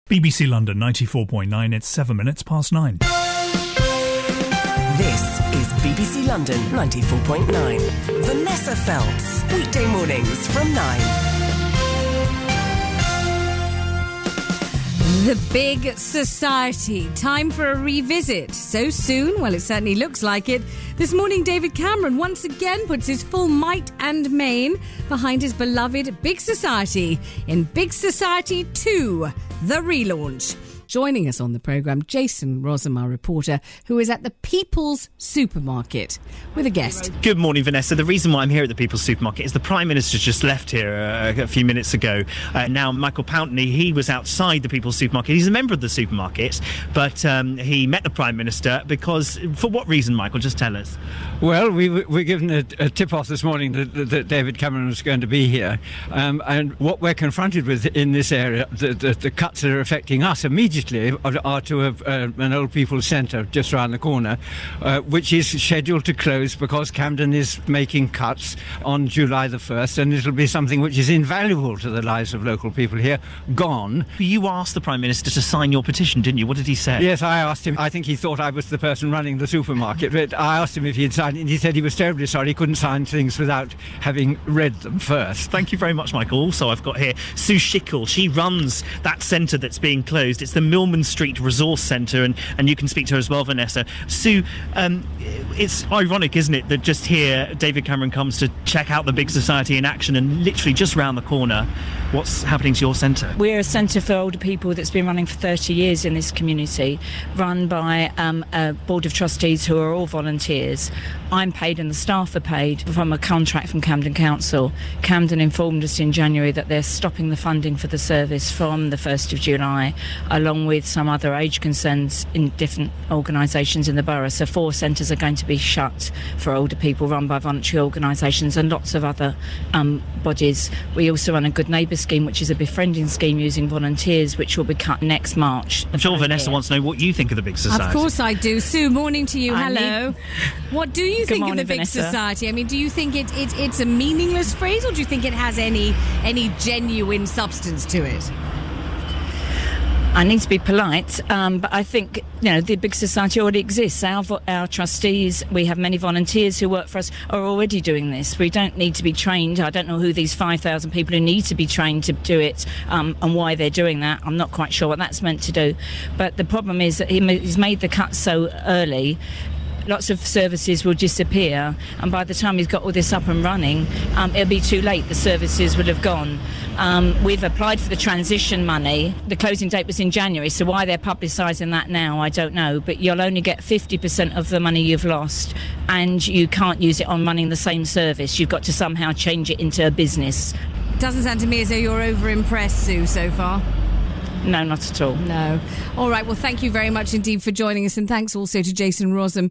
BBC London 94.9, it's 7 minutes past 9. This is BBC London 94.9. Vanessa Feltz, weekday mornings from 9. The Big Society. Time for a revisit. So soon? Well, it certainly looks like it. This morning, David Cameron once again puts his full might and main behind his beloved Big Society in Big Society 2, the relaunch. Joining us on the programme, Jason Rossum, our reporter, who is at the People's Supermarket with a guest. Good morning, Vanessa. The reason why I'm here at the People's Supermarket is the Prime Minister just left here a few minutes ago. Now, Michael Pountney, he was outside the People's Supermarket. He's a member of the supermarket, but he met the Prime Minister because... For what reason, Michael? Just tell us. Well, we were given a tip-off this morning that David Cameron was going to be here. And what we're confronted with in this area, the cuts that are affecting us immediately, are to an old people's centre just around the corner, which is scheduled to close because Camden is making cuts on July the 1st, and it'll be something which is invaluable to the lives of local people here, gone. You asked the Prime Minister to sign your petition, didn't you? What did he say? Yes, I asked him. I think he thought I was the person running the supermarket, but I asked him if he had signed it, and he said he was terribly sorry he couldn't sign things without having read them first. Thank you very much, Michael. Also, I've got here Sue Schickel. She runs that centre that's being closed. It's the Millman Street Resource Centre, and you can speak to her as well, Vanessa. Sue, it's ironic, isn't it, that just here David Cameron comes to check out the Big Society in action, and literally just round the corner, what's happening to your centre? We're a centre for older people that's been running for 30 years in this community, run by a board of trustees who are all volunteers. I'm paid and the staff are paid from a contract from Camden Council. Camden informed us in January that they're stopping the funding for the service from the 1st of July, along with some other age concerns in different organisations in the borough. So 4 centres are going to be shut for older people, run by voluntary organisations and lots of other bodies. We also run a Good Neighbour scheme, which is a befriending scheme using volunteers, which will be cut next March. I'm sure Vanessa wants to know what you think of the Big Society. Of course I do. Sue, morning to you. Hello. What do you think morning, of the Big Vanessa. Society? I mean, do you think it's a meaningless phrase, or do you think it has any genuine substance to it? I need to be polite, but I think, the Big Society already exists. Our trustees, we have many volunteers who work for us, are already doing this. We don't need to be trained. I don't know who these 5,000 people who need to be trained to do it and why they're doing that. I'm not quite sure what that's meant to do. But the problem is that he's made the cut so early. Lots of services will disappear, and by the time he's got all this up and running, it'll be too late. The services will have gone. We've applied for the transition money. The closing date was in January, so why they're publicising that now, I don't know. But you'll only get 50% of the money you've lost, and you can't use it on running the same service. You've got to somehow change it into a business. Doesn't sound to me as though you're over-impressed, Sue, so far. No, not at all. No. All right, well, thank you very much indeed for joining us, and thanks also to Jason Rossum.